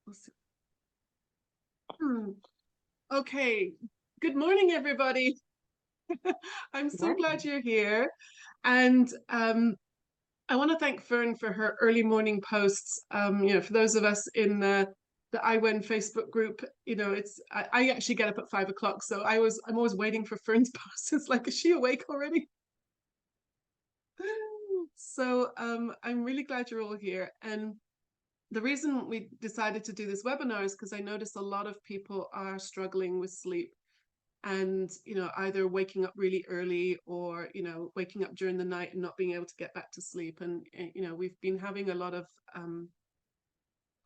We'll see. Okay. Good morning, everybody. I'm so glad Morning. you're here. And I want to thank Fern for her early morning posts. For those of us in the IWEN Facebook group, I actually get up at 5 o'clock. So I'm always waiting for Fern's posts. It's like, is she awake already? So I'm really glad you're all here. And the reason we decided to do this webinar is because I notice a lot of people are struggling with sleep and either waking up really early or waking up during the night and not being able to get back to sleep. And we've been having a lot of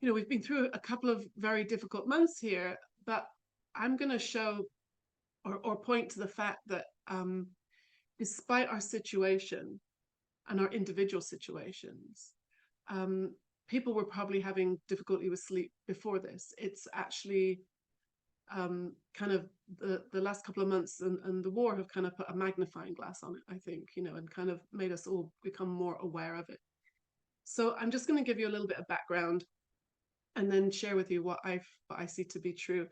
we've been through a couple of very difficult months here, but I'm going to show or point to the fact that despite our situation and our individual situations, um, people were probably having difficulty with sleep before this. It's actually kind of the last couple of months and the war have kind of put a magnifying glass on it, I think, and kind of made us all become more aware of it. So I'm just going to give you a little bit of background and then share with you what I see to be true.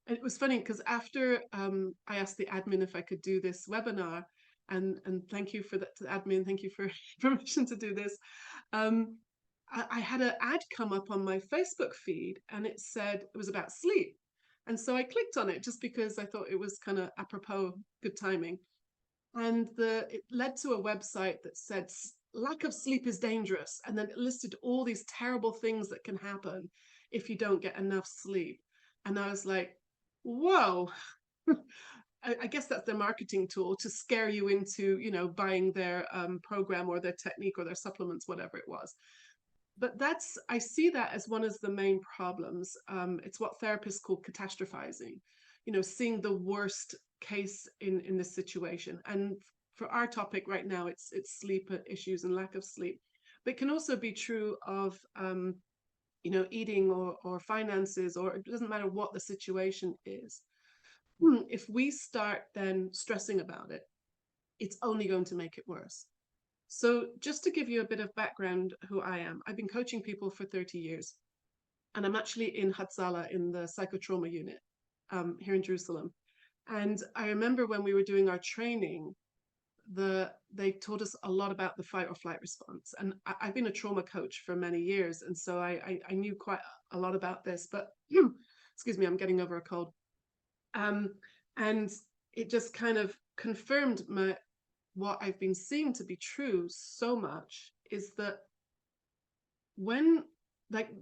And it was funny because after I asked the admin if I could do this webinar, and thank you for that to the admin, thank you for permission to do this. I had an ad come up on my Facebook feed and it said it was about sleep. And so I clicked on it just because I thought it was kind of apropos, good timing. And it led to a website that said lack of sleep is dangerous. And then it listed all these terrible things that can happen if you don't get enough sleep. And I was like, whoa. I guess that's their marketing tool to scare you into, buying their program or their technique or their supplements, whatever it was. But I see that as one of the main problems. It's what therapists call catastrophizing, seeing the worst case in this situation. And for our topic right now, it's sleep issues and lack of sleep. But it can also be true of eating or finances, or it doesn't matter what the situation is. If we start then stressing about it, it's only going to make it worse. So just to give you a bit of background who I am, I've been coaching people for 30 years. And I'm actually in Hatzalah in the psychotrauma unit here in Jerusalem. And I remember when we were doing our training, they taught us a lot about the fight or flight response. And I've been a trauma coach for many years. And so I knew quite a lot about this, but excuse me, I'm getting over a cold. And it just kind of confirmed what I've been seeing to be true so much is that when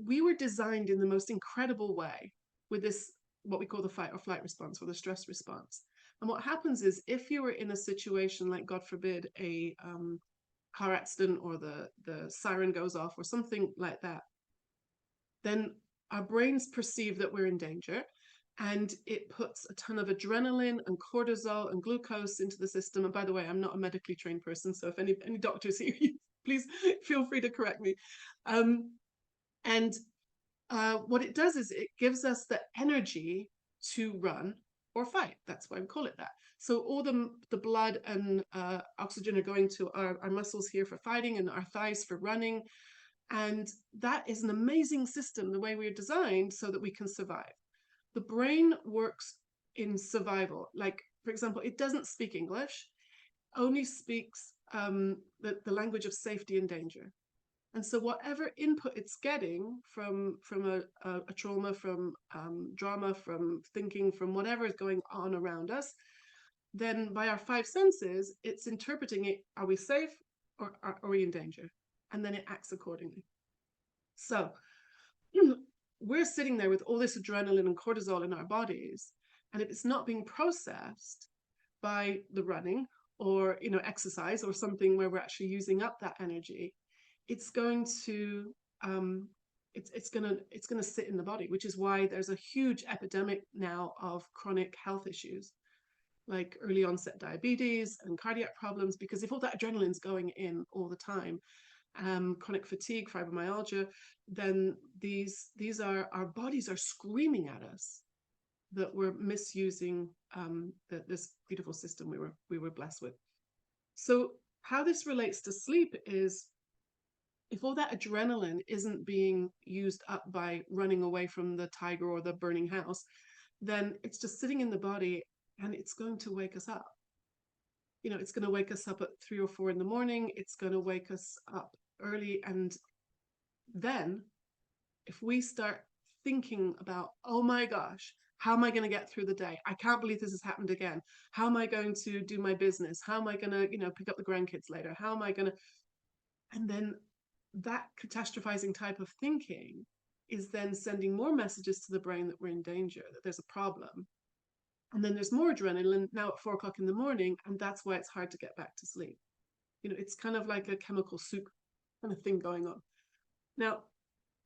we were designed in the most incredible way with this, what we call the fight or flight response or the stress response. And what happens is if you were in a situation like, God forbid, a car accident or the siren goes off or something like that, then our brains perceive that we're in danger and it puts a ton of adrenaline and cortisol and glucose into the system. And by the way, I'm not a medically trained person, so if any doctors here, please feel free to correct me. And what it does is it gives us the energy to run or fight. That's why we call it that. So all the blood and oxygen are going to our muscles here for fighting and our thighs for running. And that is an amazing system, the way we're designed so that we can survive. The brain works in survival. Like, for example, it doesn't speak English, only speaks the language of safety and danger. And so whatever input it's getting from a trauma, from drama, from thinking, from whatever is going on around us, then by our five senses, it's interpreting it, are we safe or are we in danger? And then it acts accordingly. So we're sitting there with all this adrenaline and cortisol in our bodies, and if it's not being processed by the running or exercise or something where we're actually using up that energy, it's going to it's going to sit in the body, which is why there's a huge epidemic now of chronic health issues like early onset diabetes and cardiac problems, because if all that adrenaline's going in all the time, chronic fatigue, fibromyalgia, then these are, our bodies are screaming at us that we're misusing this beautiful system we were blessed with. So how this relates to sleep is if all that adrenaline isn't being used up by running away from the tiger or the burning house, then it's just sitting in the body and it's going to wake us up. It's going to wake us up at 3 or 4 in the morning. It's going to wake us up early. And then if we start thinking about, oh my gosh, how am I going to get through the day? I can't believe this has happened again. How am I going to do my business? How am I going to, pick up the grandkids later? How am I going to? And then that catastrophizing type of thinking is then sending more messages to the brain that we're in danger, that there's a problem. And then there's more adrenaline now at 4 o'clock in the morning. And that's why it's hard to get back to sleep. It's kind of like a chemical soup kind of thing going on. Now,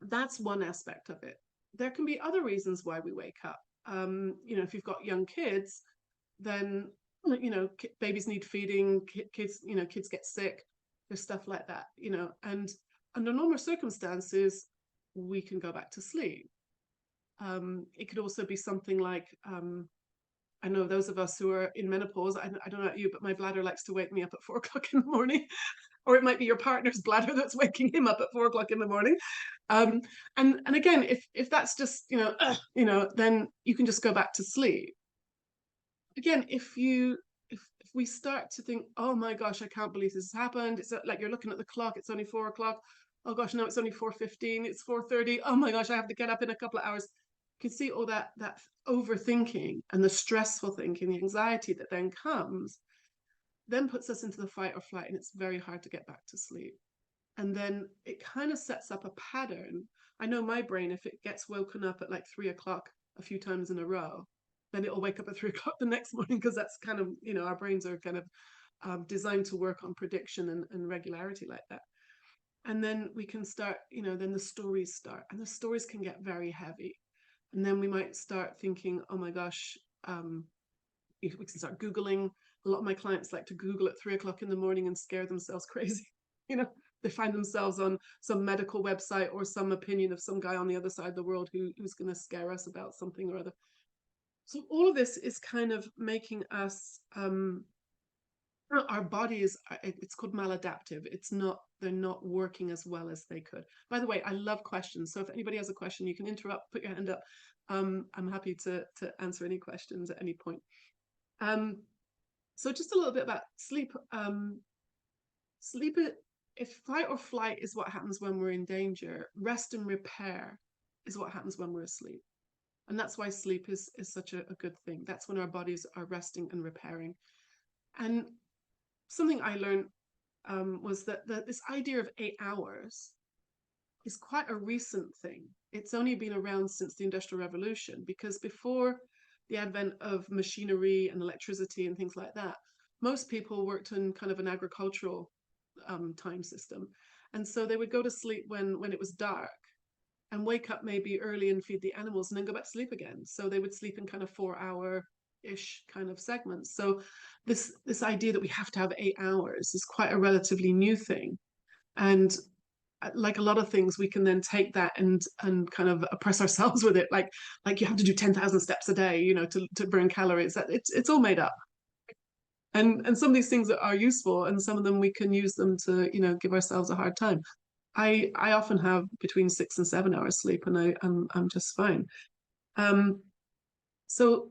that's one aspect of it. There can be other reasons why we wake up. If you've got young kids, then, babies need feeding, kids get sick, there's stuff like that, and under normal circumstances, we can go back to sleep. It could also be something like, I know those of us who are in menopause, I don't know about you, but my bladder likes to wake me up at 4 o'clock in the morning. Or it might be your partner's bladder that's waking him up at 4 o'clock in the morning. And again, if that's just, then you can just go back to sleep. Again, if we start to think, oh my gosh, I can't believe this has happened. It's like you're looking at the clock, it's only 4 o'clock. Oh gosh, no, it's only 4:15, it's 4:30. Oh my gosh, I have to get up in a couple of hours. You can see all that overthinking and the stressful thinking, the anxiety that then comes, then puts us into the fight or flight, and it's very hard to get back to sleep. And then it kind of sets up a pattern. I know my brain, if it gets woken up at like 3 o'clock a few times in a row, then it'll wake up at 3 o'clock the next morning, because that's kind of, our brains are kind of designed to work on prediction and regularity like that. And then we can start, then the stories start, and the stories can get very heavy. And then we might start thinking, oh my gosh, we can start Googling. A lot of my clients like to Google at 3 o'clock in the morning and scare themselves crazy. They find themselves on some medical website or some opinion of some guy on the other side of the world who's going to scare us about something or other. So all of this is kind of making us, our bodies, it's called maladaptive. They're not working as well as they could. By the way, I love questions. So if anybody has a question, you can interrupt, put your hand up. I'm happy to answer any questions at any point. So just a little bit about sleep. Sleep, if fight or flight is what happens when we're in danger, rest and repair is what happens when we're asleep. And that's why sleep is such a good thing. That's when our bodies are resting and repairing. And something I learned was that this idea of 8 hours is quite a recent thing. It's only been around since the Industrial Revolution, because before the advent of machinery and electricity and things like that, most people worked in kind of an agricultural time system. And so they would go to sleep when it was dark, and wake up maybe early and feed the animals, and then go back to sleep again. So they would sleep in kind of 4-hour-ish kind of segments. So this idea that we have to have 8 hours is quite a relatively new thing. And like a lot of things, we can then take that and kind of oppress ourselves with it. Like you have to do 10,000 steps a day, to burn calories. It's all made up. And some of these things are useful, and some of them we can use them to, give ourselves a hard time. I often have between 6 and 7 hours sleep, and I'm just fine. So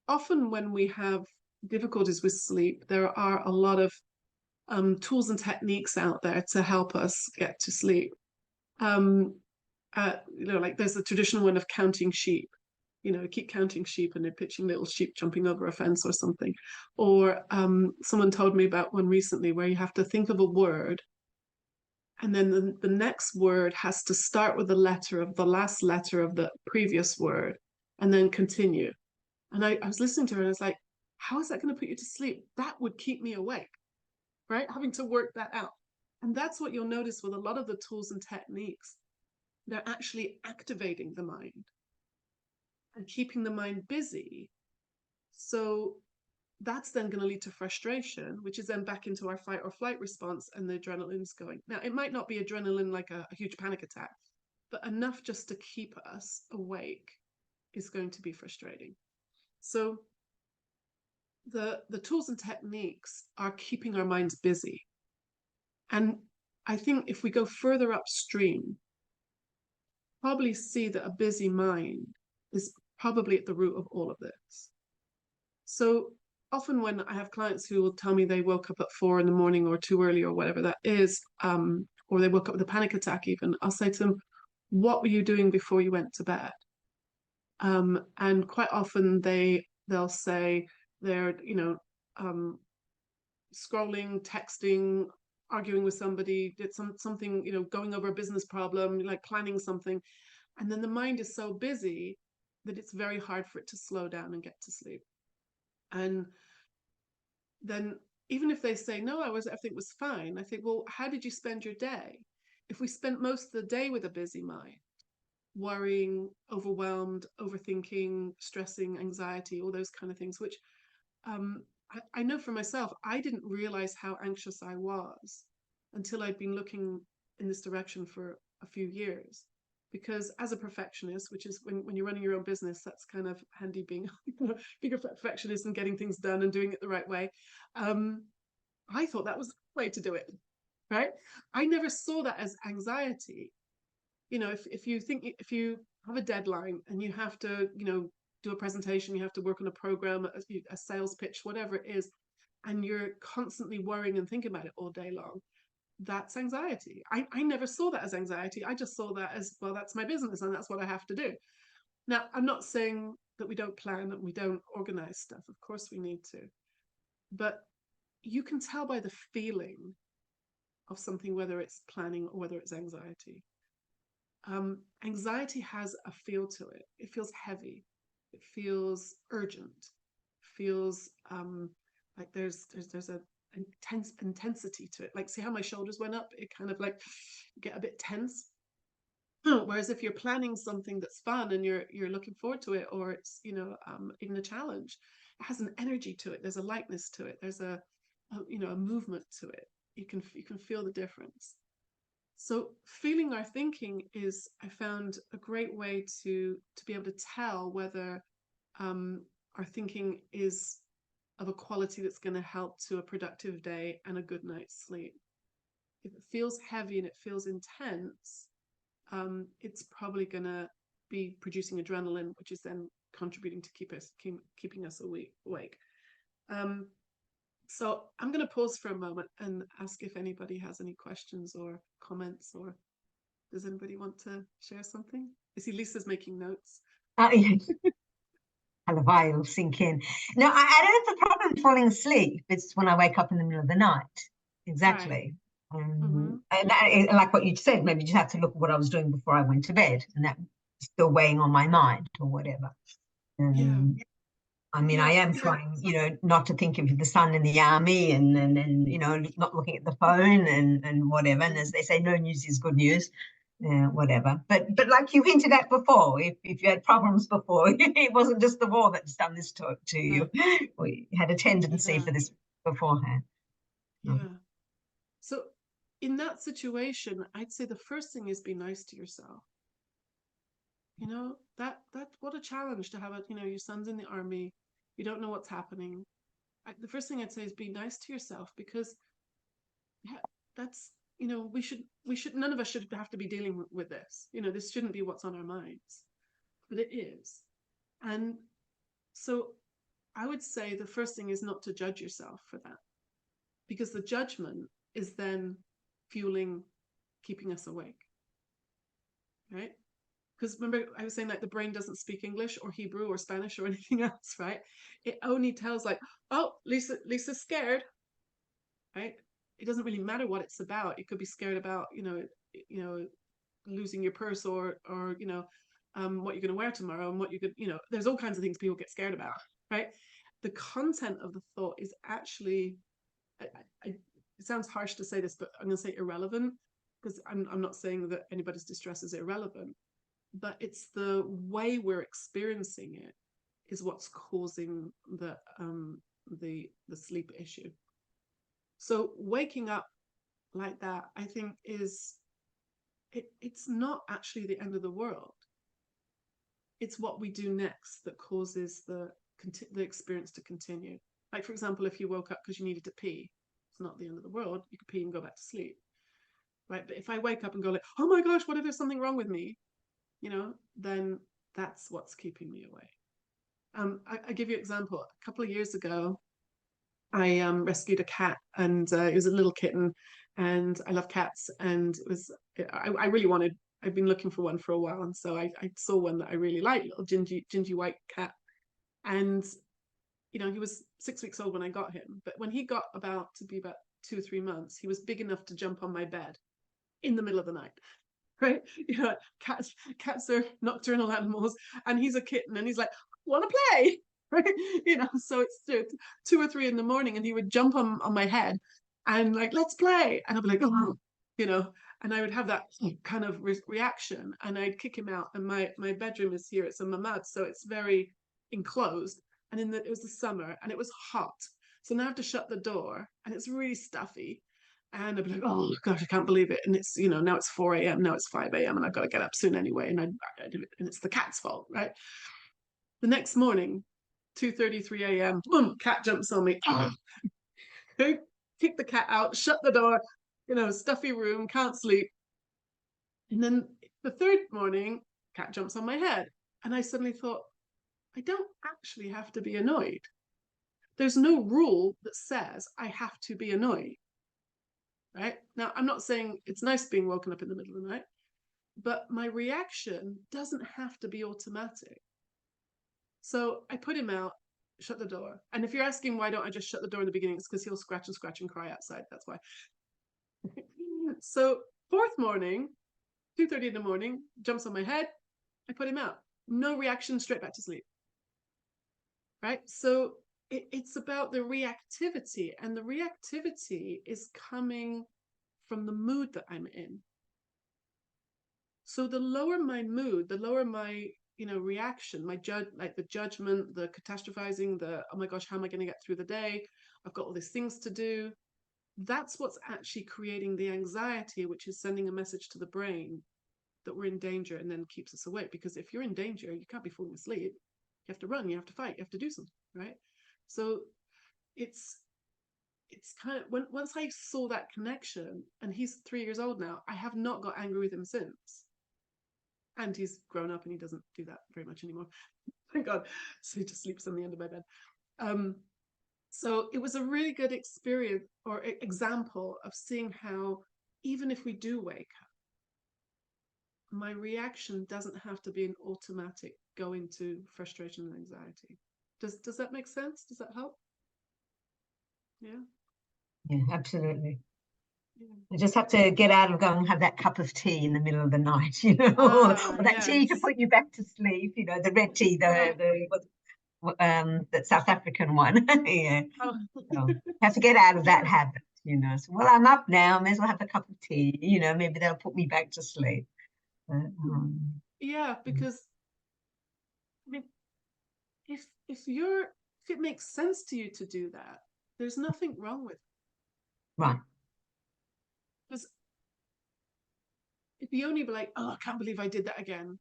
often when we have difficulties with sleep, there are a lot of tools and techniques out there to help us get to sleep. Like there's the traditional one of counting sheep. Keep counting sheep, and they're pitching little sheep jumping over a fence or something. Or someone told me about one recently where you have to think of a word, and then the next word has to start with the letter of the last letter of the previous word, and then continue. And I was listening to her, and I was like, how is that going to put you to sleep? That would keep me awake, right? Having to work that out. And that's what you'll notice with a lot of the tools and techniques. They're actually activating the mind and keeping the mind busy. So that's then going to lead to frustration, which is then back into our fight or flight response, and the adrenaline's going. Now, it might not be adrenaline like a huge panic attack, but enough just to keep us awake is going to be frustrating. So the tools and techniques are keeping our minds busy. And I think if we go further upstream, probably see that a busy mind is probably at the root of all of this. So often when I have clients who will tell me they woke up at 4 in the morning or too early or whatever that is, or they woke up with a panic attack even, I'll say to them, what were you doing before you went to bed? And quite often they'll say they're, scrolling, texting, arguing with somebody, did something, going over a business problem, like planning something. And then the mind is so busy that it's very hard for it to slow down and get to sleep. And then even if they say, no, everything was fine, I think, well, how did you spend your day? If we spent most of the day with a busy mind, worrying, overwhelmed, overthinking, stressing, anxiety, all those kind of things, which I know for myself, I didn't realize how anxious I was until I'd been looking in this direction for a few years. Because as a perfectionist, which is when you're running your own business, that's kind of handy being a perfectionist and getting things done and doing it the right way. I thought that was the way to do it, right? I never saw that as anxiety. If you have a deadline and you have to, do a presentation, you have to work on a program, a sales pitch, whatever it is, and you're constantly worrying and thinking about it all day long, that's anxiety. I never saw that as anxiety. I just saw that as, well, that's my business and that's what I have to do. Now, I'm not saying that we don't plan and we don't organize stuff. Of course we need to. But you can tell by the feeling of something, whether it's planning or whether it's anxiety. Anxiety has a feel to it. It feels heavy. It feels urgent. Feels like there's a intense intensity to it. Like, see how my shoulders went up? It kind of like get a bit tense. Whereas if you're planning something that's fun and you're looking forward to it, or it's even a challenge, it has an energy to it. There's a lightness to it. There's a movement to it. You can feel the difference. So feeling our thinking is, I found, a great way to be able to tell whether our thinking is of a quality that's going to help to a productive day and a good night's sleep. If it feels heavy and it feels intense, it's probably going to be producing adrenaline, which is then contributing to keeping us awake. So I'm going to pause for a moment and ask if anybody has any questions or comments, or does anybody want to share something? I see Lisa's making notes. Yes. It'll sink in. No, I don't have the problem falling asleep. It's when I wake up in the middle of the night. Right. Exactly. Mm-hmm. And like what you said, maybe you just have to look at what I was doing before I went to bed, and that was still weighing on my mind or whatever. Yeah. I mean, I Yeah. am trying, not to think of the son in the army and not looking at the phone and whatever. And as they say, no news is good news, whatever. But like you hinted at before, if you had problems before, it wasn't just the war that's done this to you. We had a tendency Yeah. for this beforehand. Yeah. So in that situation, I'd say the first thing is be nice to yourself. That what a challenge to have your son's in the army, you don't know what's happening. The first thing I'd say is be nice to yourself, because yeah, that's we should none of us should have to be dealing with this. This shouldn't be what's on our minds, but it is. And so I would say the first thing is not to judge yourself for that, because the judgment is then fueling keeping us awake, right? Because remember, I was saying, like, the brain doesn't speak English or Hebrew or Spanish or anything else, right? It only tells, like, oh, Lisa's scared, right? It doesn't really matter what it's about. It could be scared about, losing your purse, or what you're going to wear tomorrow, and what you could, there's all kinds of things people get scared about, right? The content of the thought is actually, it sounds harsh to say this, but I'm going to say irrelevant, because I'm not saying that anybody's distress is irrelevant, but it's the way we're experiencing it is what's causing the sleep issue. So waking up like that, I think, it's not actually the end of the world. It's what we do next that causes the experience to continue. Like, for example, if you woke up because you needed to pee, it's not the end of the world. You could pee and go back to sleep. right? But if I wake up and go like, oh my gosh, what if there's something wrong with me? Then that's what's keeping me awake. I give you an example. A couple of years ago, I rescued a cat, and it was a little kitten, and I love cats, and I really wanted. I've been looking for one for a while, and so I saw one that I really liked, little gingy white cat, and he was 6 weeks old when I got him, but when he got to be about 2 or 3 months, he was big enough to jump on my bed in the middle of the night. Right? Cats are nocturnal animals, and he's a kitten, and he's like, want to play. Right? So it's 2 or 3 in the morning, and he would jump on my head and like, let's play. And I'd be like, oh, and I would have that kind of reaction, and I'd kick him out. And my bedroom is here. It's a mamad, so it's very enclosed. And it was the summer, and it was hot. So now I have to shut the door, and it's really stuffy. And I'd be like, oh gosh, I can't believe it. And it's, now it's 4 a.m., now it's 5 a.m., and I've got to get up soon anyway. And and it's the cat's fault, right? The next morning, 2:33 a.m., boom, cat jumps on me. Kick the cat out, shut the door, stuffy room, can't sleep. And then the third morning, cat jumps on my head. And I suddenly thought, I don't actually have to be annoyed. There's no rule that says I have to be annoyed. Right? Now, I'm not saying it's nice being woken up in the middle of the night, but my reaction doesn't have to be automatic. So I put him out, shut the door. And if you're asking why don't I just shut the door in the beginning, it's because he'll scratch and cry outside. That's why. So fourth morning, 2:30 in the morning, jumps on my head. I put him out. No reaction, straight back to sleep. Right? So it's about the reactivity, and the reactivity is coming from the mood that I'm in. So the lower my mood, the lower my reaction, like the judgment, the catastrophizing, the oh my gosh, how am I going to get through the day? I've got all these things to do. That's what's actually creating the anxiety, which is sending a message to the brain that we're in danger, and then keeps us awake. Because if you're in danger, you can't be falling asleep. You have to run, you have to fight, you have to do something, right? So it's kind of once I saw that connection, and he's 3 years old now, I have not got angry with him since. And he's grown up and he doesn't do that very much anymore. Thank God. So he just sleeps on the end of my bed. So it was a really good experience or example of seeing how even if we do wake up, my reaction doesn't have to be an automatic go into frustration and anxiety. Does that make sense? Does that help? Yeah. Yeah, absolutely. You just have to get out of going and have that cup of tea in the middle of the night, or that tea to put you back to sleep, the red tea, the South African one. Yeah. So have to get out of that habit, So, well, I'm up now, I may as well have a cup of tea, maybe that'll put me back to sleep. But, yeah, because I mean, if it makes sense to you to do that, there's nothing wrong with it. Right. Because if you only be like, oh, I can't believe I did that again,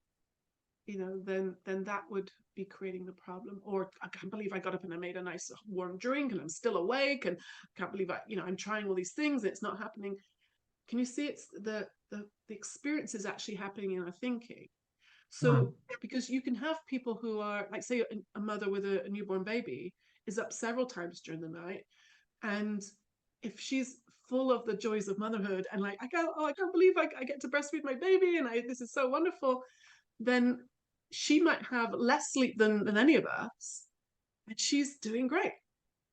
then that would be creating the problem. Or I can't believe I got up and I made a nice warm drink and I'm still awake, and I can't believe I'm trying all these things and it's not happening. Can you see it's the experience is actually happening in our thinking? So because you can have people who are like, say a mother with a newborn baby is up several times during the night, and if she's full of the joys of motherhood and like I can't believe I get to breastfeed my baby and this is so wonderful, then she might have less sleep than any of us, and she's doing great.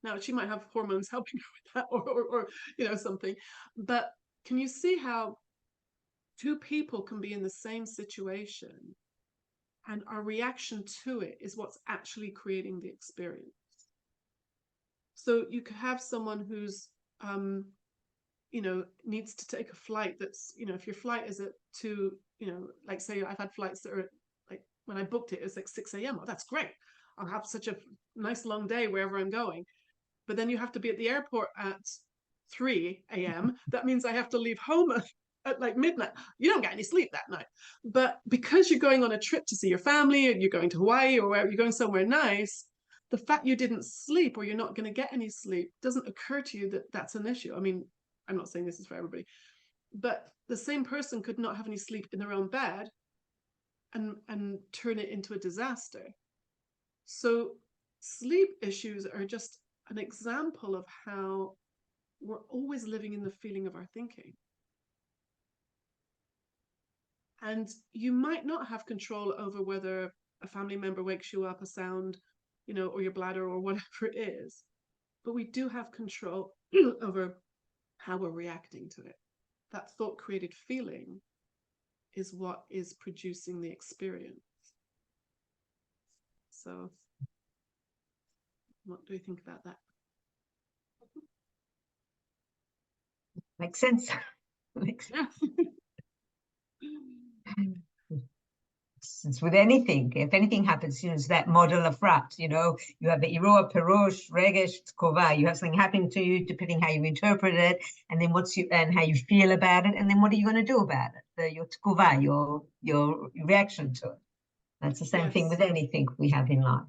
Now she might have hormones helping her with that, or something. But can you see how two people can be in the same situation, and our reaction to it is what's actually creating the experience? So you could have someone who's needs to take a flight that's, if your flight is at 2, like say I've had flights that are like, when I booked it, it's like 6 a.m. Oh, that's great. I'll have such a nice long day wherever I'm going. But then you have to be at the airport at 3 a.m. That means I have to leave home at like midnight. You don't get any sleep that night. But because you're going on a trip to see your family, and you're going to Hawaii or wherever, you're going somewhere nice, the fact you didn't sleep or you're not going to get any sleep doesn't occur to you that that's an issue. I mean, I'm not saying this is for everybody, but the same person could not have any sleep in their own bed and turn it into a disaster. So sleep issues are just an example of how we're always living in the feeling of our thinking. And you might not have control over whether a family member wakes you up, a sound, or your bladder or whatever it is. But we do have control over how we're reacting to it. That thought created feeling is what is producing the experience. So what do you think about that? Makes sense. Makes sense. It's with anything. If anything happens, it's that model of rat, you have the Iroa, Perosh, Regesh, Kova. You have something happening to you, depending how you interpret it, and then and how you feel about it, and then what are you going to do about it? Your Tkova, your reaction to it. That's the same thing with anything we have in life.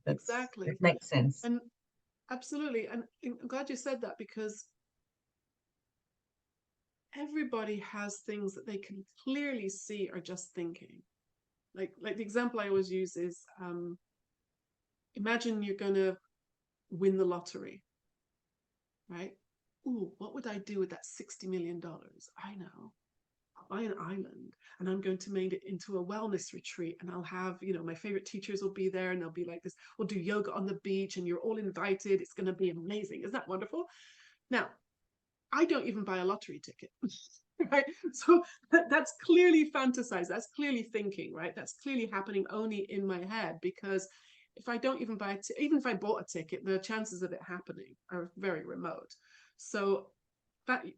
Exactly. It makes sense. And absolutely. And I'm glad you said that, because everybody has things that they can clearly see are just thinking. Like the example I always use is, imagine you're going to win the lottery, right? Ooh, what would I do with that $60 million? I know. I'll buy an island and I'm going to make it into a wellness retreat, and I'll have, my favorite teachers will be there, and they'll be like this. We'll do yoga on the beach and you're all invited. It's going to be amazing. Isn't that wonderful? Now, I don't even buy a lottery ticket. Right? So that's clearly fantasized. That's clearly thinking, right? That's clearly happening only in my head, because if I don't even even if I bought a ticket, the chances of it happening are very remote. So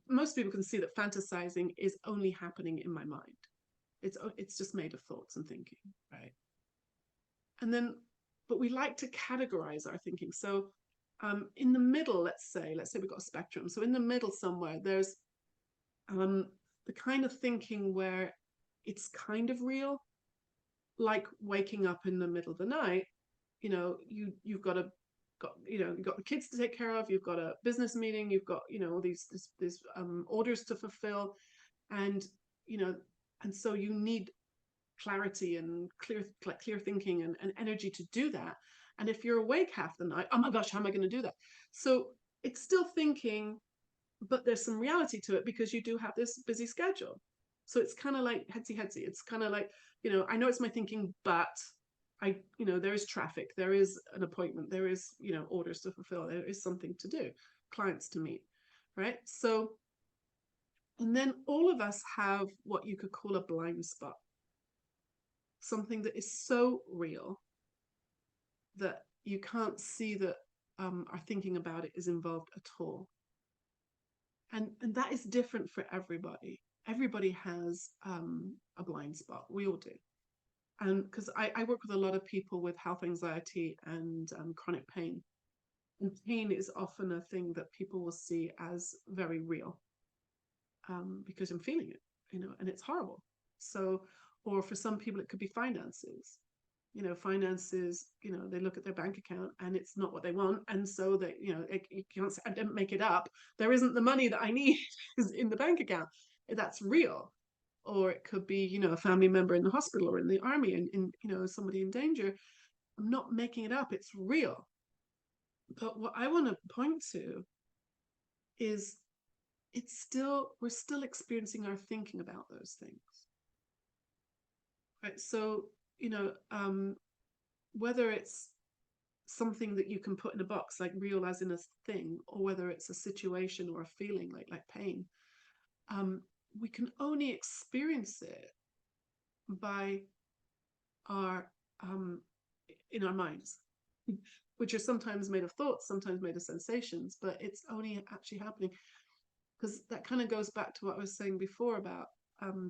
most people can see that fantasizing is only happening in my mind. It's just made of thoughts and thinking, right? And then, but we like to categorize our thinking. So in the middle, let's say we've got a spectrum. So in the middle somewhere, there's the kind of thinking where it's kind of real, like waking up in the middle of the night. You've got you've got the kids to take care of, you've got a business meeting, you've got all these orders to fulfill, and and so you need clarity and clear thinking and energy to do that. And if you're awake half the night, oh my gosh, how am I going to do that? So it's still thinking, but there's some reality to it, because you do have this busy schedule. So it's kind of like headsy. It's kind of like, I know it's my thinking, but there is traffic, there is an appointment, there is, orders to fulfill, there is something to do, clients to meet, right? So, and then all of us have what you could call a blind spot, something that is so real that you can't see that our thinking about it is involved at all. And that is different for everybody. Everybody has a blind spot. We all do. And because I work with a lot of people with health anxiety and chronic pain. And pain is often a thing that people will see as very real, because I'm feeling it, and it's horrible. So, or for some people, it could be finances. Finances, they look at their bank account and it's not what they want. And so that, you can't say, I didn't make it up. There isn't the money that I need is in the bank account. That's real. Or it could be, a family member in the hospital or in the army and somebody in danger. I'm not making it up. It's real. But what I want to point to is we're still experiencing our thinking about those things. Right. So, whether it's something that you can put in a box, like real as in a thing, or whether it's a situation or a feeling like pain, we can only experience it by in our minds, which are sometimes made of thoughts, sometimes made of sensations, but it's only actually happening because that kind of goes back to what I was saying before about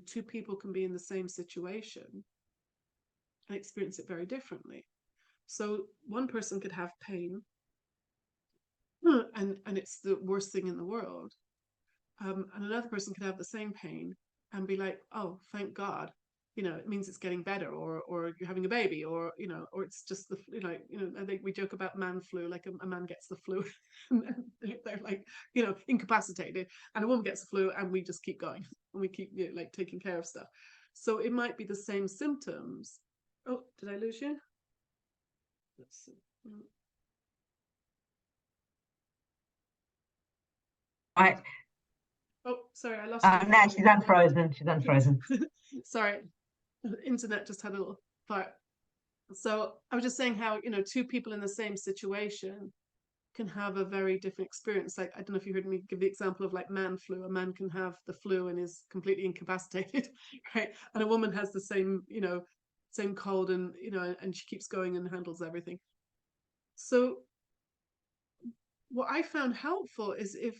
two people can be in the same situation and experience it very differently. So one person could have pain and it's the worst thing in the world. And another person could have the same pain and be like, oh, thank God, you know, it means it's getting better, or you're having a baby, or, you know, or it's just the, you know, I think we joke about man flu, like a man gets the flu and they're like, you know, incapacitated, and a woman gets the flu and we just keep going and we keep, you know, like taking care of stuff. So it might be the same symptoms. Oh, did I lose you? Let's see. Right. Oh, sorry, I lost you. No, she's unfrozen. She's unfrozen. Sorry, the internet just had a little fire. So I was just saying how, you know, two people in the same situation can have a very different experience. Like, I don't know if you heard me give the example of like man flu. A man can have the flu and is completely incapacitated, right? And a woman has the same, you know, same cold, and, you know, and she keeps going and handles everything. So what I found helpful is if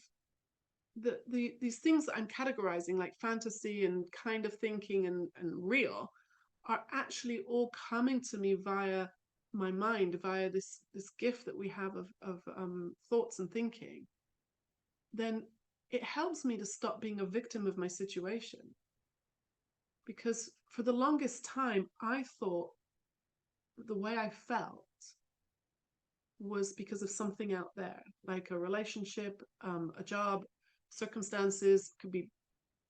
these things that I'm categorizing, like fantasy and kind of thinking and real, are actually all coming to me via my mind, via this gift that we have of thoughts and thinking, then it helps me to stop being a victim of my situation. Because for the longest time, I thought the way I felt was because of something out there, like a relationship, a job, circumstances, could be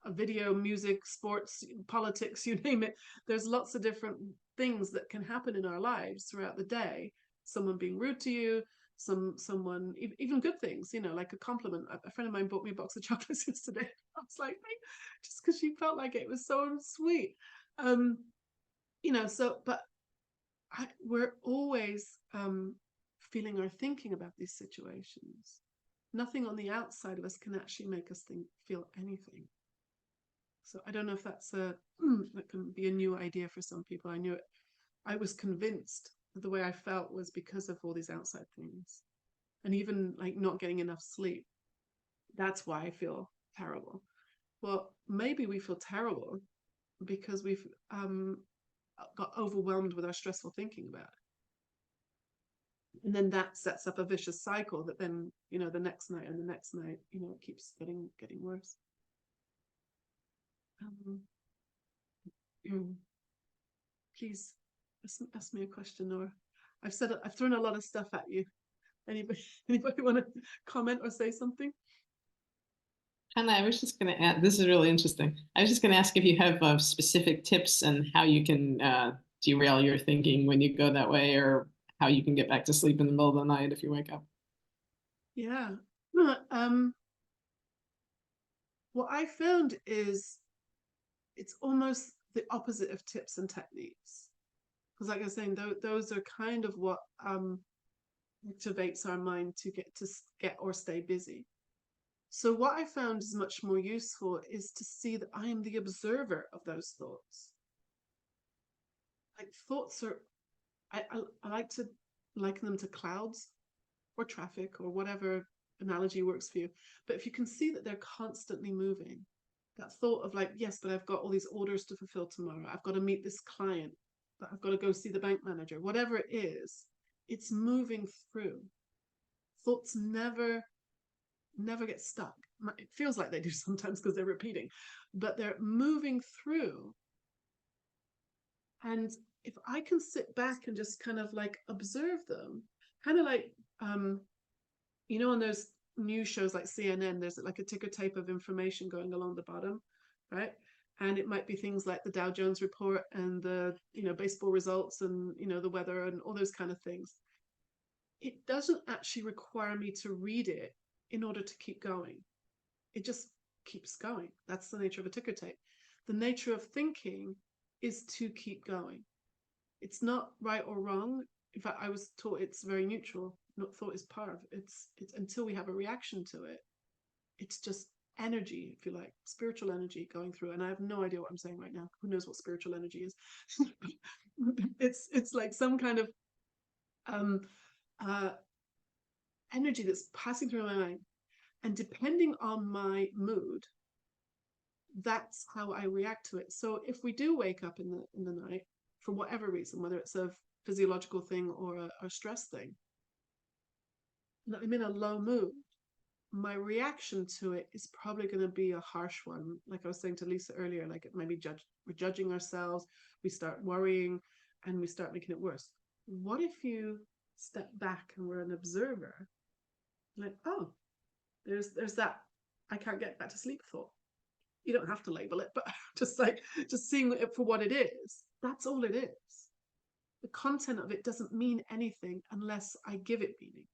a video, music, sports, politics, you name it. There's lots of different things that can happen in our lives throughout the day. Someone being rude to you, someone, even good things, you know, like a compliment. A friend of mine bought me a box of chocolates yesterday. I was like, just because she felt like it was so sweet. You know, so, but we're always feeling or thinking about these situations. Nothing on the outside of us can actually make us feel anything. So I don't know if that's that can be a new idea for some people. I was convinced that the way I felt was because of all these outside things, and even like not getting enough sleep. That's why I feel terrible. Well, maybe we feel terrible because we've got overwhelmed with our stressful thinking about it. And then that sets up a vicious cycle that then, you know, the next night and the next night, you know, it keeps getting worse. Please ask me a question, or I've thrown a lot of stuff at you. Anybody want to comment or say something? Hannah, I was just going to add, this is really interesting. I was just going to ask if you have specific tips and how you can derail your thinking when you go that way, or how you can get back to sleep in the middle of the night if you wake up. Yeah. What I found is it's almost the opposite of tips and techniques. Because like I was saying, those are kind of what activates our mind to get or stay busy. So what I found is much more useful is to see that I am the observer of those thoughts. Like thoughts are, I like to liken them to clouds or traffic or whatever analogy works for you. But if you can see that they're constantly moving, that thought of like, yes, but I've got all these orders to fulfill tomorrow. I've got to meet this client, but I've got to go see the bank manager, whatever it is, it's moving through. Thoughts never get stuck. It feels like they do sometimes because they're repeating, but they're moving through. And if I can sit back and just kind of like observe them, kind of like, you know, on those news shows like CNN, there's like a ticker tape of information going along the bottom, right? And it might be things like the Dow Jones report and the, you know, baseball results and, you know, the weather and all those kind of things. It doesn't actually require me to read it in order to keep going. It just keeps going. That's the nature of a ticker tape. The nature of thinking is to keep going. It's not right or wrong. In fact, I was taught it's very neutral. Not thought is part of it. It's until we have a reaction to it. It's just energy, if you like, spiritual energy going through. And I have no idea what I'm saying right now. Who knows what spiritual energy is? It's like some kind of energy that's passing through my mind. And depending on my mood, that's how I react to it. So if we do wake up in the night for whatever reason, whether it's a physiological thing or a stress thing, and I'm in a low mood, my reaction to it is probably going to be a harsh one. Like I was saying to Lisa earlier, like it maybe we're judging ourselves, we start worrying, and we start making it worse. What if you step back and we're an observer? Like, oh, there's that I can't get back to sleep thought. You don't have to label it, but just seeing it for what it is. That's all it is. The content of it doesn't mean anything unless I give it meaning.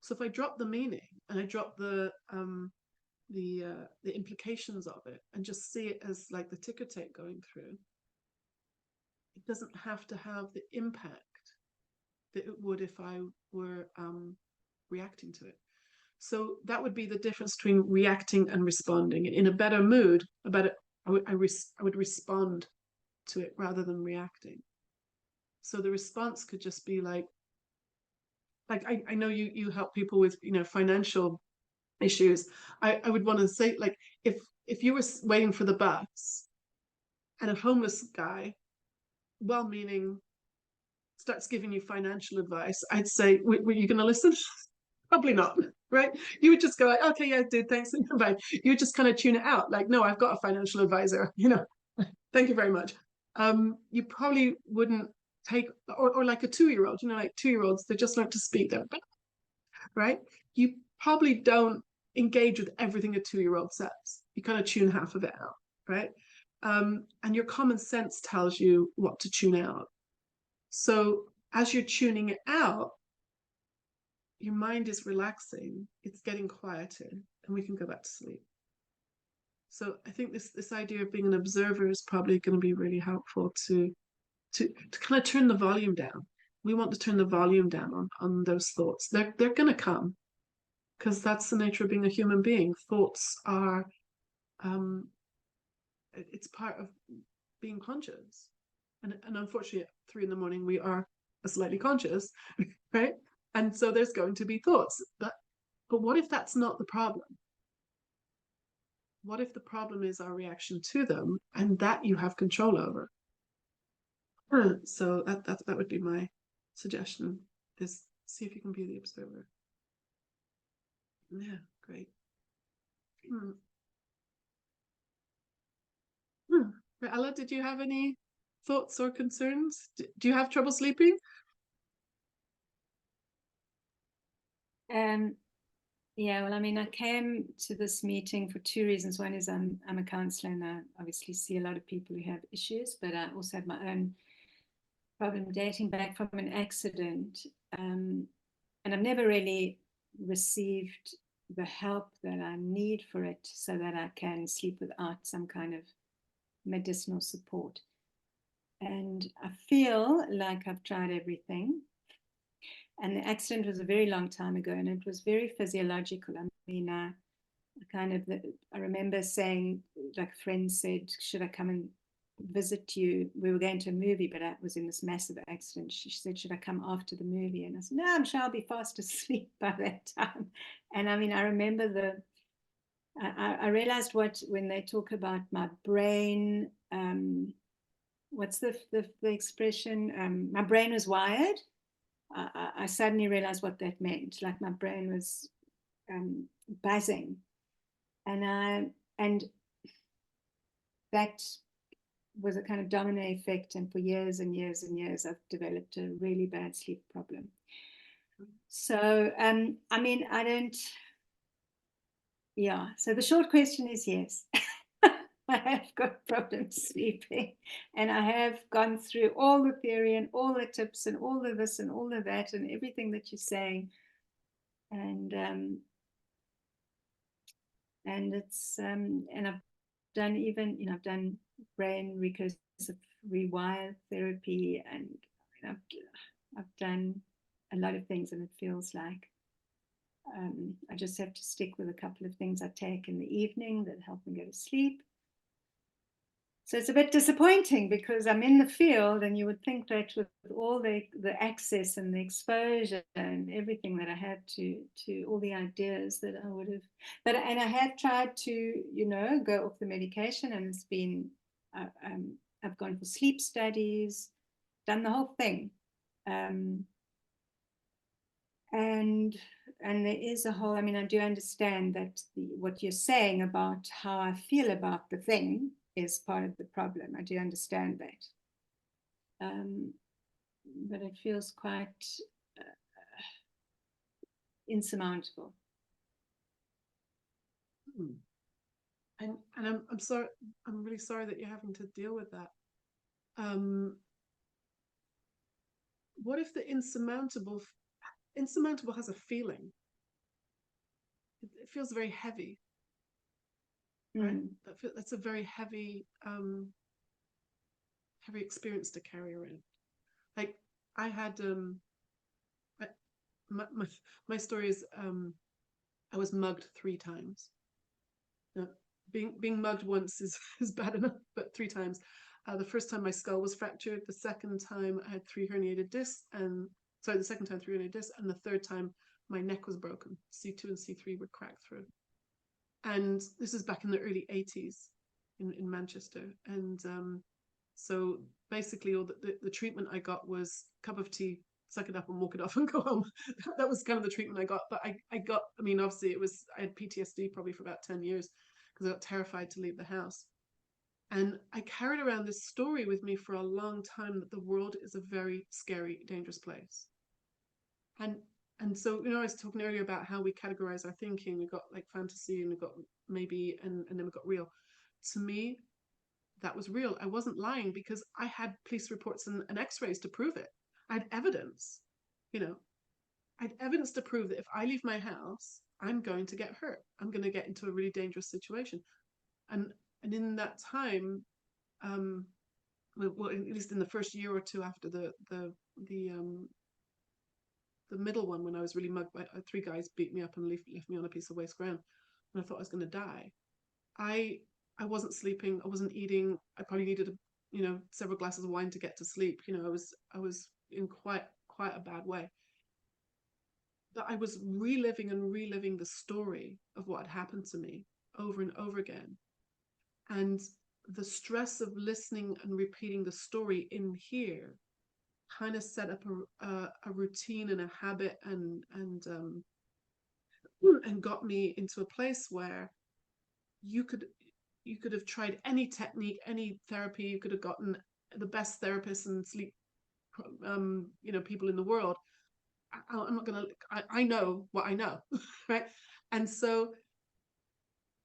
So if I drop the meaning and I drop the implications of it and just see it as like the ticker tape going through, it doesn't have to have the impact that it would if I were reacting to it. So that would be the difference between reacting and responding. In a better mood, I would respond to it rather than reacting. So the response could just be like I know you help people with, you know, financial issues. I would want to say, like, if you were waiting for the bus and a homeless guy, well-meaning, starts giving you financial advice, I'd say, were you going to listen? Probably not, right? You would just go like, okay, yeah, dude, thanks, bye. You would just kind of tune it out. Like, no, I've got a financial advisor, you know, thank you very much. You probably wouldn't take, or like a 2-year-old, you know, like 2-year-olds, they just learn to speak there, right? You probably don't engage with everything a 2-year-old says. You kind of tune half of it out, right? And your common sense tells you what to tune out. So as you're tuning it out, your mind is relaxing, it's getting quieter, and we can go back to sleep. So I think this idea of being an observer is probably going to be really helpful to kind of turn the volume down. We want to turn the volume down on those thoughts. They're going to come, because that's the nature of being a human being. Thoughts are, it's part of being conscious. And unfortunately, at 3 a.m, we are slightly conscious, right? And so there's going to be thoughts. But what if that's not the problem? What if the problem is our reaction to them, and that you have control over? So that would be my suggestion, is see if you can be the observer. Yeah, great. Ella, did you have any thoughts or concerns? Do you have trouble sleeping? Yeah, well, I mean, I came to this meeting for 2 reasons. One is I'm a counselor, and I obviously see a lot of people who have issues, but I also have my own problem dating back from an accident. And I've never really received the help that I need for it so that I can sleep without some kind of medicinal support. And I feel like I've tried everything. And the accident was a very long time ago, and it was very physiological. I mean, I remember saying, like a friend said, should I come and visit you? We were going to a movie, but I was in this massive accident. She said, should I come after the movie? And I said, no, I'm sure I'll be fast asleep by that time. And I mean, I remember I realized when they talk about my brain, what's the expression? My brain was wired. I suddenly realized what that meant. Like my brain was buzzing, and that was a kind of domino effect. And for years and years and years, I've developed a really bad sleep problem. So I mean, I don't. Yeah. So the short question is yes. I have got problems sleeping, and I have gone through all the theory and all the tips and all of this and all of that and everything that you're saying, and it's and I've done I've done brain recursive rewire therapy, and I've done a lot of things, and it feels like I just have to stick with a couple of things I take in the evening that help me go to sleep. So it's a bit disappointing, because I'm in the field, and you would think that with all the access and the exposure and everything that I had to all the ideas, that I would have, and I have tried to, go off the medication, and it's been, I've gone for sleep studies, done the whole thing. And and there is a whole, I mean, I do understand that what you're saying about how I feel about the thing is part of the problem. I do understand that. But it feels quite insurmountable. And I'm sorry, I'm really sorry that you're having to deal with that. What if the insurmountable has a feeling? It feels very heavy, right? That's a very heavy heavy experience to carry around. Like I had my story is I was mugged 3 times. Now, being mugged once is bad enough, but 3 times. The first time my skull was fractured. The second time I had 3 herniated discs, and the second time 3 herniated discs, and the third time my neck was broken. C2 and C3 were cracked through. And this is back in the early 80s in Manchester. And so basically all the treatment I got was cup of tea, suck it up and walk it off and go home. That was kind of the treatment I got. But I mean, obviously I had PTSD probably for about 10 years because I got terrified to leave the house. And I carried around this story with me for a long time that the world is a very scary, dangerous place. And so, I was talking earlier about how we categorize our thinking. We've got like fantasy and we've got maybe, and then we've got real. To me, that was real. I wasn't lying because I had police reports and x-rays to prove it. I had evidence, I had evidence to prove that if I leave my house, I'm going to get hurt. I'm going to get into a really dangerous situation. And in that time, well, at least in the first year or two after the middle one, when I was really mugged by 3 guys, beat me up and left me on a piece of waste ground, and I thought I was going to die. I wasn't sleeping. I wasn't eating. I probably needed several glasses of wine to get to sleep. I was in quite a bad way. But I was reliving the story of what had happened to me over and over again. And the stress of listening and repeating the story in here kind of set up a routine and a habit and got me into a place where you could have tried any technique, any therapy. You could have gotten the best therapists and sleep people in the world. I'm not gonna, I know what I know. Right? And so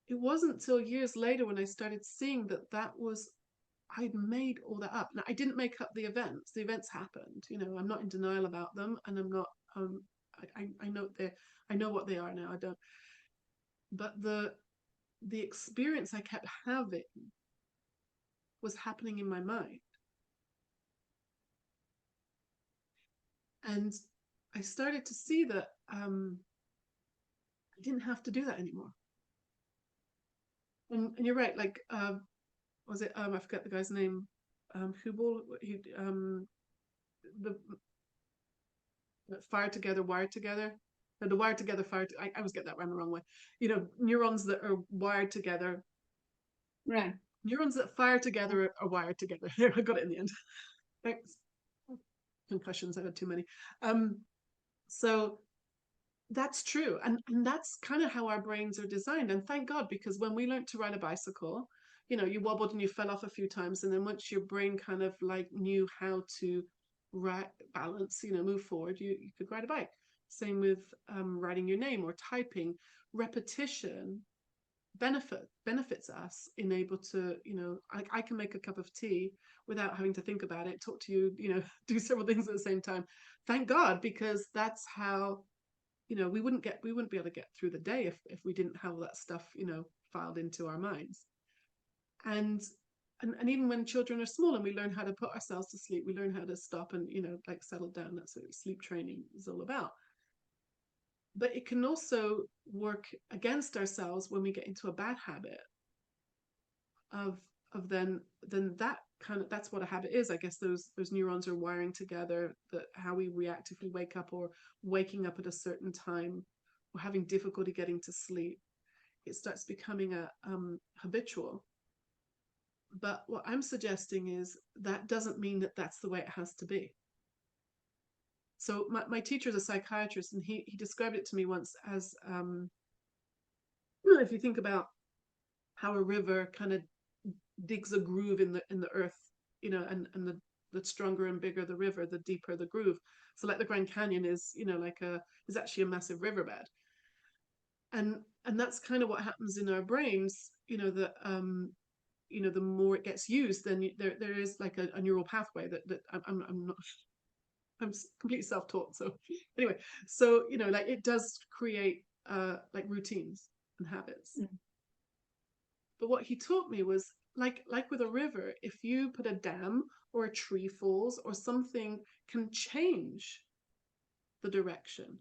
it wasn't till years later when I started seeing that was, I'd made all that up. Now, I didn't make up the events. The events happened. I'm not in denial about them, and I'm not. I know what they are now. I don't. But the experience I kept having was happening in my mind, and I started to see that I didn't have to do that anymore. And you're right. Like, was it? I forget the guy's name. Hubel. The fire together, wired together. No, the wired together, fire. I always get that around the wrong way. Neurons that are wired together. Right. Neurons that fire together are wired together. There, I got it in the end. Thanks. Concussions. I had too many. So that's true, and that's kind of how our brains are designed. And thank God, because when we learned to ride a bicycle, you wobbled and you fell off a few times, and then once your brain kind of like knew how to balance, move forward, you could ride a bike. Same with writing your name or typing. Repetition benefits us in able to, I can make a cup of tea without having to think about it, talk to you, do several things at the same time. Thank God, because that's how, we wouldn't be able to get through the day if we didn't have that stuff, filed into our minds. And even when children are small and we learn how to put ourselves to sleep, we learn how to stop and, like settle down. That's what sleep training is all about. But it can also work against ourselves when we get into a bad habit of then that's what a habit is. I guess those neurons are wiring together, that how we react if we wake up or waking up at a certain time or having difficulty getting to sleep. It starts becoming a habitual. But what I'm suggesting is that doesn't mean that that's the way it has to be. So my teacher is a psychiatrist, and he described it to me once as, if you think about how a river kind of digs a groove in the earth, and the stronger and bigger the river, the deeper the groove. So like the Grand Canyon is, is actually a massive riverbed. And that's kind of what happens in our brains, that the more it gets used, then there is like a neural pathway that I'm completely self-taught. So anyway, so like it does create like routines and habits. But what he taught me was like with a river, if you put a dam or a tree falls or something can change the direction.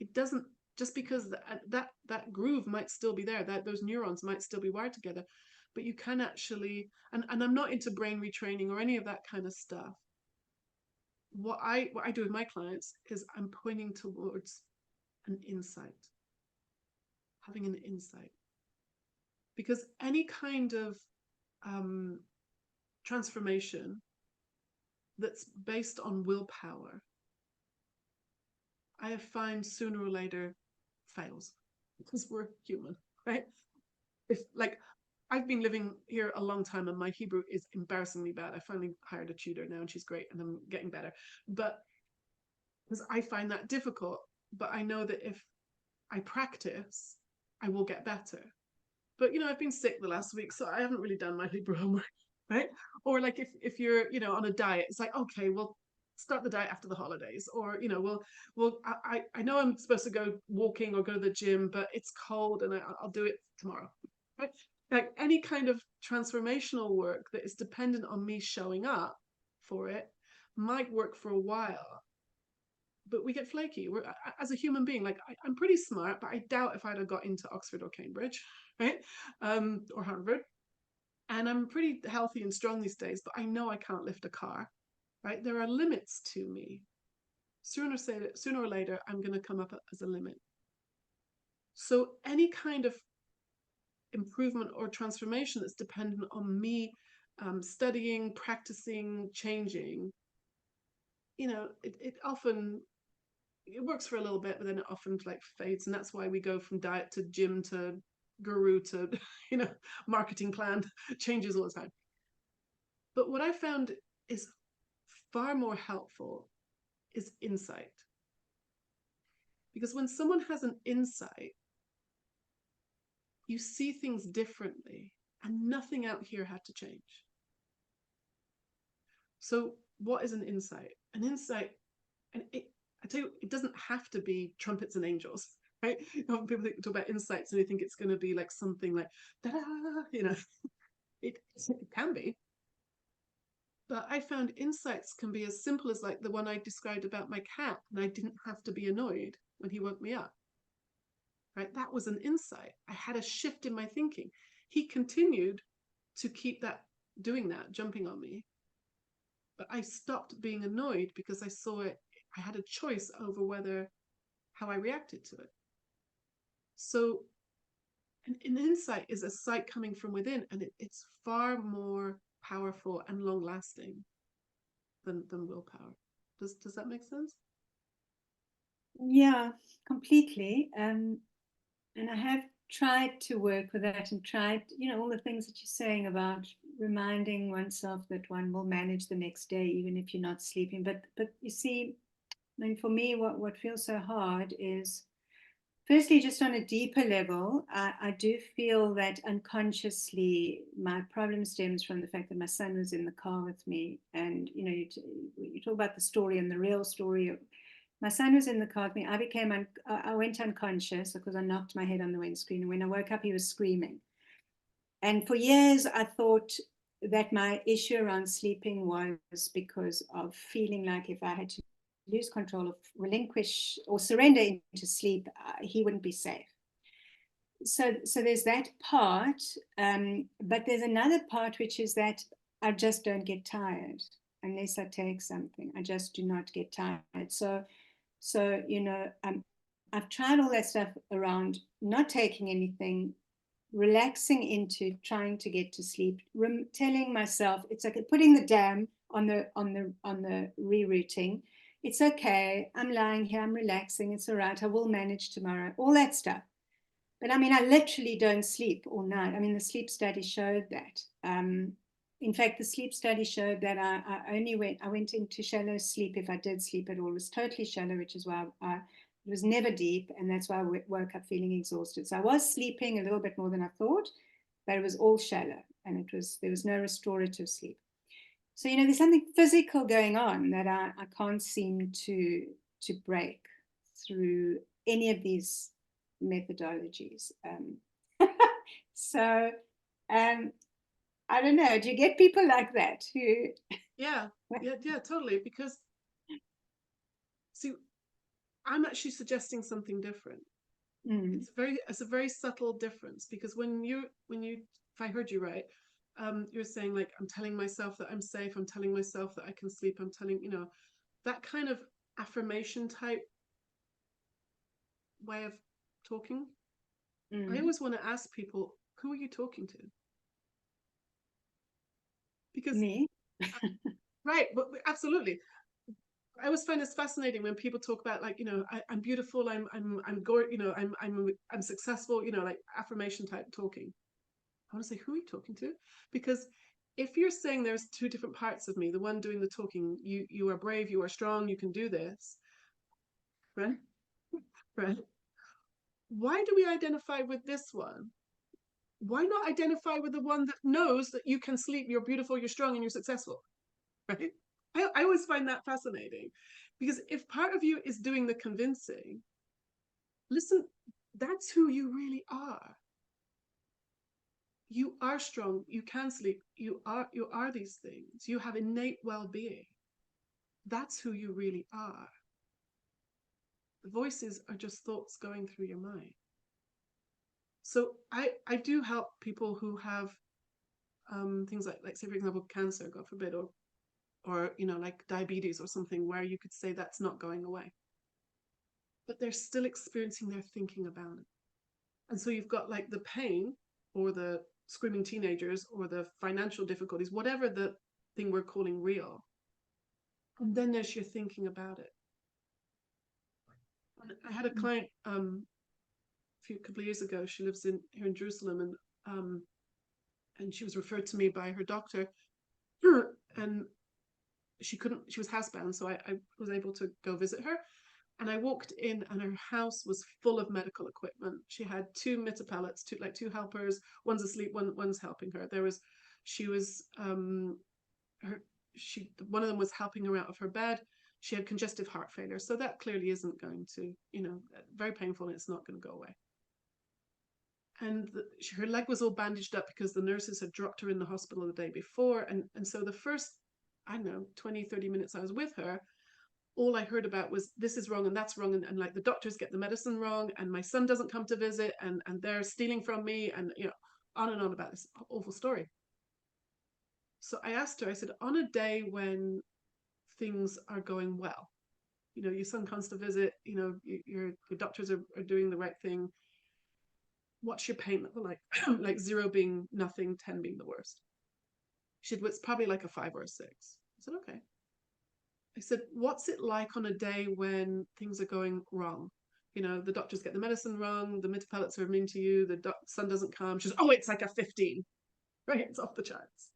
It doesn't, just because that groove might still be there, that those neurons might still be wired together, but you can actually, and I'm not into brain retraining or any of that kind of stuff. What I do with my clients is I'm pointing towards an insight, having an insight. Because any kind of transformation that's based on willpower, I have found sooner or later fails, because we're human, right? If like I've been living here a long time and my Hebrew is embarrassingly bad. I finally hired a tutor now and she's great and I'm getting better. But because I find that difficult, but I know that if I practice, I will get better. But I've been sick the last week, so I haven't really done my Hebrew homework, right? Or like if you're on a diet, it's like, okay, we'll start the diet after the holidays, or I know I'm supposed to go walking or go to the gym, but it's cold and I'll do it tomorrow, right? Like any kind of transformational work that is dependent on me showing up for it might work for a while, but we get flaky. As a human being, like I'm pretty smart, but I doubt if I'd have got into Oxford or Cambridge, right? Or Harvard. And I'm pretty healthy and strong these days, but I know I can't lift a car, right? There are limits to me. Sooner or later, I'm going to come up as a limit. So any kind of improvement or transformation that's dependent on me studying, practicing, changing, it often, it works for a little bit, but then it often like fades. And that's why we go from diet to gym to guru to, marketing plan changes all the time. But what I found is far more helpful is insight. Because when someone has an insight, you see things differently and nothing out here had to change. So what is an insight? An insight, and I tell you, it doesn't have to be trumpets and angels, right? People talk about insights and they think it's going to be like something like, da-da, it can be. But I found insights can be as simple as like the one I described about my cat, and I didn't have to be annoyed when he woke me up, right? That was an insight. I had a shift in my thinking. He continued to keep doing that, jumping on me. But I stopped being annoyed because I saw it. I had a choice over how I reacted to it. So an insight is a sight coming from within, and it's far more powerful and long lasting than willpower. Does that make sense? Yeah, completely. And I have tried to work with that and tried, all the things that you're saying about reminding oneself that one will manage the next day, even if you're not sleeping. But you see, I mean, for me, what feels so hard is, firstly, just on a deeper level, I do feel that unconsciously my problem stems from the fact that my son was in the car with me. And, you talk about the story and the real story. My son was in the car with me. I went unconscious because I knocked my head on the windscreen. And when I woke up, he was screaming. And for years, I thought that my issue around sleeping was because of feeling like if I had to lose control, of relinquish or surrender into sleep, he wouldn't be safe. So there's that part, but there's another part, which is that I just don't get tired unless I take something. I just do not get tired. So I've tried all that stuff around not taking anything, relaxing into trying to get to sleep, telling myself it's like putting the dam on the rerouting. it's okay. I'm lying here. I'm relaxing. It's all right. I will manage tomorrow. All that stuff. But I mean, I literally don't sleep all night. I mean, the sleep study showed that. In fact, the sleep study showed that I went into shallow sleep if I did sleep at all. It was totally shallow, which is why it was never deep, and that's why I woke up feeling exhausted. So I was sleeping a little bit more than I thought, but it was all shallow, and there was no restorative sleep. So there's something physical going on that I can't seem to break through any of these methodologies. So I don't know. Do you get people like that who? Yeah, totally. Because see, I'm actually suggesting something different. It's a very subtle difference, because when you if I heard you right, you're saying like, I'm telling myself that I'm safe, I'm telling myself that I can sleep, I'm telling, that kind of affirmation type way of talking. I always want to ask people, who are you talking to? Because Me? right, but absolutely. I always find this fascinating when people talk about like, I'm beautiful, I'm successful, like affirmation type talking. I want to say, who are you talking to? Because if you're saying there's two different parts of me, the one doing the talking, you are brave, you are strong, you can do this, right? Right. Why do we identify with this one? Why not identify with the one that knows that you can sleep, you're beautiful, you're strong, and you're successful, right? I always find that fascinating, because if part of you is doing the convincing, listen, that's who you really are. You are strong, you can sleep, you are these things, you have innate well-being. That's who you really are. The voices are just thoughts going through your mind. So I do help people who have things like say, for example, cancer, God forbid, or like diabetes or something, where you could say that's not going away, but they're still experiencing their thinking about it. And so you've got like the pain, or the screaming teenagers, or the financial difficulties, whatever the thing we're calling real. And then there's your thinking about it. And I had a client a couple of years ago. She lives here in Jerusalem, and she was referred to me by her doctor, and she was housebound, so I was able to go visit her. And I walked in, and her house was full of medical equipment. She had two mitapellets, two helpers. One's asleep, one's helping her. One of them was helping her out of her bed. She had congestive heart failure, so that clearly isn't going to, very painful, and it's not going to go away. And her leg was all bandaged up because the nurses had dropped her in the hospital the day before. And so the first, I don't know, 20, 30 minutes I was with her, all I heard about was, this is wrong and that's wrong, and like the doctors get the medicine wrong, and my son doesn't come to visit, and they're stealing from me, and on and on about this awful story. So I asked her, I said, on a day when things are going well, your son comes to visit, your doctors are doing the right thing, what's your pain level like? Like 0 being nothing, 10 being the worst. She said, well, it's probably like a 5 or a 6. I said, okay. I said, what's it like on a day when things are going wrong? The doctors get the medicine wrong, the mitapellets are mean to you, the son doesn't come. She says, oh, it's like a 15. Right? It's off the charts.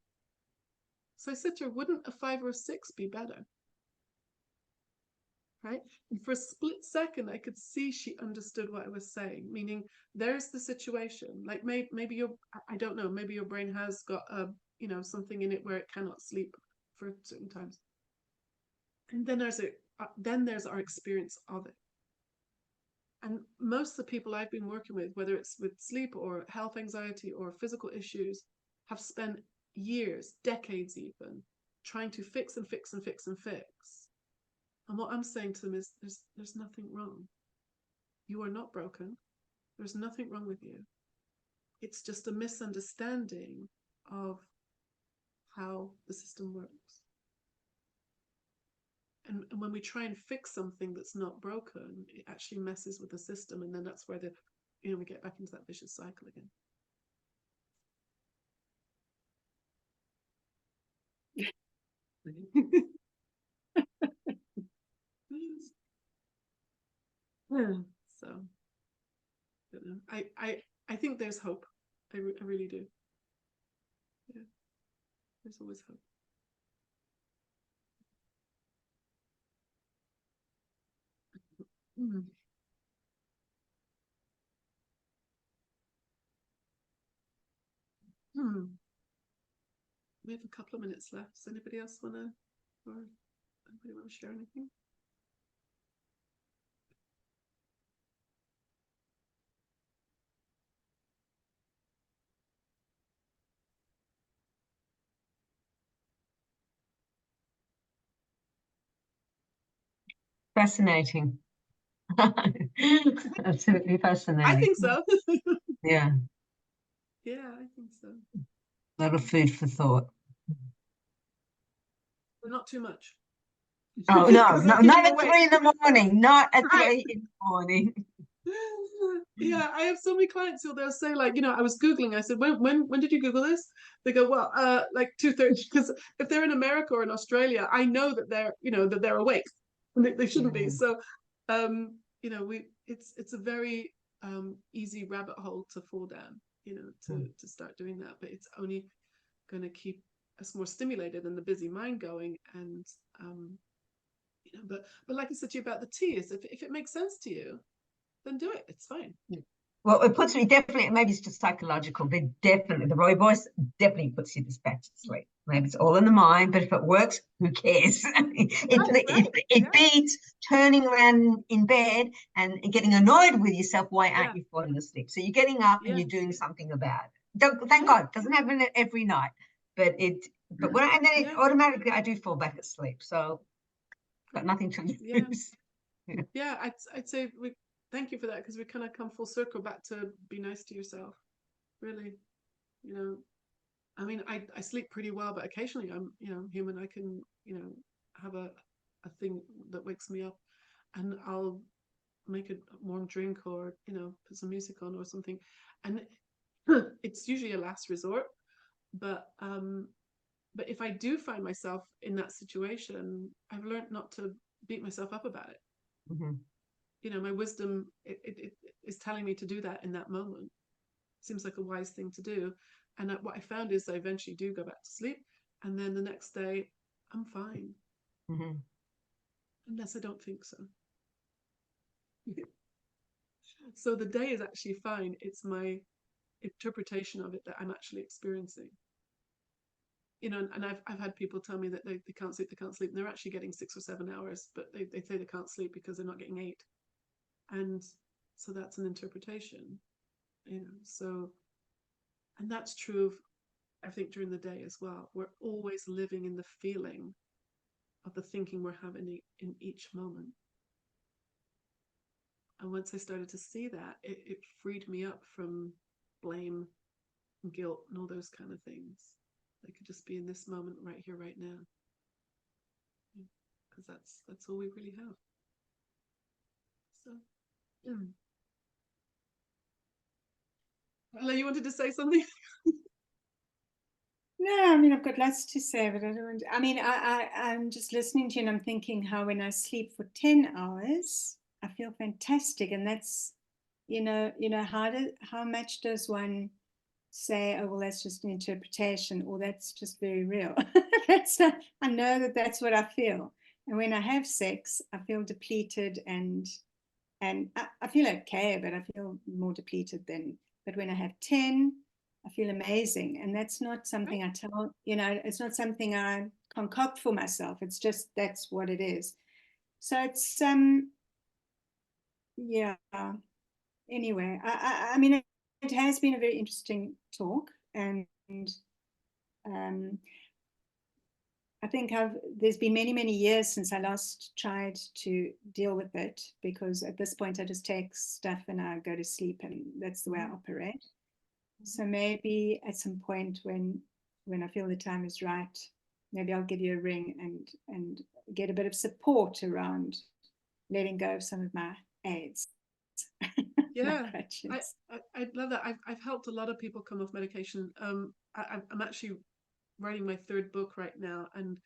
So I said to her, wouldn't a 5 or a 6 be better? Right? And for a split second, I could see she understood what I was saying, meaning there's the situation. Like maybe I don't know, maybe your brain has got something in it where it cannot sleep for certain times. And then there's our experience of it. And most of the people I've been working with, whether it's with sleep or health anxiety or physical issues, have spent years, decades even, trying to fix and fix and fix and fix. And what I'm saying to them is, there's nothing wrong. You are not broken. There's nothing wrong with you. It's just a misunderstanding of how the system works. And when we try and fix something that's not broken, it actually messes with the system. And then that's where we get back into that vicious cycle again. So, don't know. I think there's hope. I really do. Yeah, there's always hope. Mm. Hmm. We have a couple of minutes left. Does anybody else want to, or anybody want to share anything? Fascinating. Absolutely I fascinating. think so. Yeah, Yeah, I think so. a lot of food for thought. But not too much. Oh no, Because no, I'll keep not you at awake. 3 in the morning. Not at Right. 3 in the morning. Yeah, I have so many clients who they'll say, like, I was Googling. I said, when did you Google this? They go, well, like 2:30, because if they're in America or in Australia, I know that they're awake. And they shouldn't be. So it's a very easy rabbit hole to fall down, to start doing that. But it's only gonna keep us more stimulated and the busy mind going. And but like I said to you about the tea, is if it makes sense to you, then do it. It's fine. Well, it puts me definitely, maybe it's just psychological, but definitely the rooibos definitely puts you back to sleep. Maybe it's all in the mind, but if it works, who cares? It beats turning around in bed and getting annoyed with yourself. Why aren't you falling asleep? So you're getting up and you're doing something about it. Thank God, it doesn't happen every night, but and then it automatically I do fall back asleep. So got nothing to lose. Yeah, I'd say thank you for that, because we kind of come full circle back to be nice to yourself. Really, I mean, I sleep pretty well, but occasionally I'm human. I can have a thing that wakes me up, and I'll make a warm drink, or put some music on or something, and it's usually a last resort. But if I do find myself in that situation, I've learned not to beat myself up about it. My wisdom it is telling me to do that in that moment. Seems like a wise thing to do. And what I found is I eventually do go back to sleep, and then the next day I'm fine. Unless I don't think so. So the day is actually fine. It's my interpretation of it that I'm actually experiencing. And I've had people tell me that they can't sleep, and they're actually getting 6 or 7 hours, but they say they can't sleep because they're not getting 8. And so that's an interpretation, so, and that's true of, I think, during the day as well. We're always living in the feeling of the thinking we're having in each moment. And once I started to see that, it freed me up from blame and guilt and all those kind of things. I could just be in this moment right here, right now. Because that's all we really have. So, Ella, you wanted to say something? No, I mean, I've got lots to say, but I don't want to, I mean, I'm just listening to you and I'm thinking how when I sleep for 10 hours, I feel fantastic. And that's, how much does one say, oh, well, that's just an interpretation, or that's just very real. That's not, I know that's what I feel. And when I have sex, I feel depleted and I feel okay, but I feel more depleted but when I have 10, I feel amazing. And that's not something I tell, it's not something I concoct for myself. It's just, that's what it is. So it's, yeah. Anyway, I mean, it has been a very interesting talk, and I think there's been many, many years since I last tried to deal with it, because at this point I just take stuff and I go to sleep, and that's the way I operate. So maybe at some point when I feel the time is right, maybe I'll give you a ring and get a bit of support around letting go of some of my aids. Yeah, I love that. I've helped a lot of people come off medication. I'm actually writing my 3rd book right now, and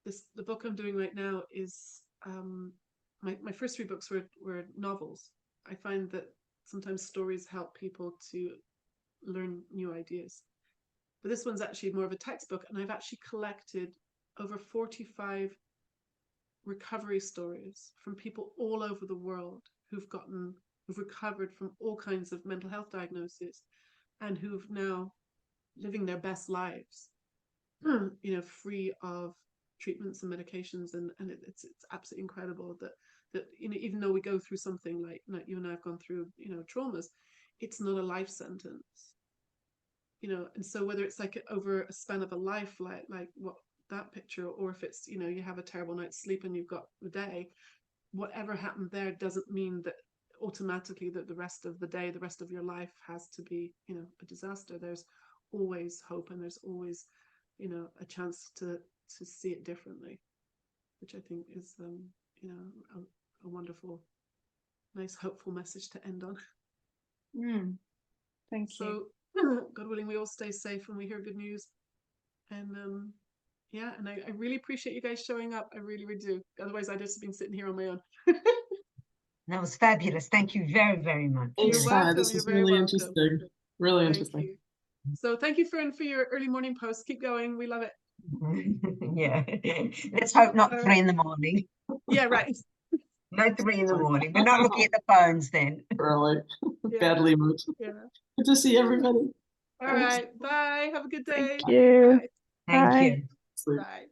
the book I'm doing right now is my first 3 books were novels. I find that sometimes stories help people to learn new ideas. But this one's actually more of a textbook, and I've actually collected over 45 recovery stories from people all over the world who've recovered from all kinds of mental health diagnoses and who've now living their best lives, you know, free of treatments and medications. And it's absolutely incredible that you know, even though we go through something like you and I have gone through, you know, traumas, it's not a life sentence, you know. And so whether it's like over a span of a life, like what that picture, or if it's, you know, you have a terrible night's sleep and you've got the day, whatever happened there doesn't mean that automatically that the rest of the day, the rest of your life has to be, you know, a disaster. There's always hope, and there's always, you know, a chance to see it differently, which I think is you know, a wonderful, nice, hopeful message to end on. Thank you. So God willing, we all stay safe and we hear good news. And yeah, and I really appreciate you guys showing up. I really, really do. Otherwise, I'd just been sitting here on my own. That was fabulous. Thank you very, very much. Thanks, You're Hannah. welcome. This You're is very really welcome. interesting. Really Thank interesting. you. So thank you, Fern, for your early morning post. Keep going. We love it. Yeah. Let's hope not 3 in the morning. Yeah, right. No 3 in the morning. We're not looking at the phones then. Early. Yeah. Badly moved. Yeah. Good to see everybody. All right. Bye. Have a good day. Thank you. Bye. Thank Bye. you. Sleep. Bye.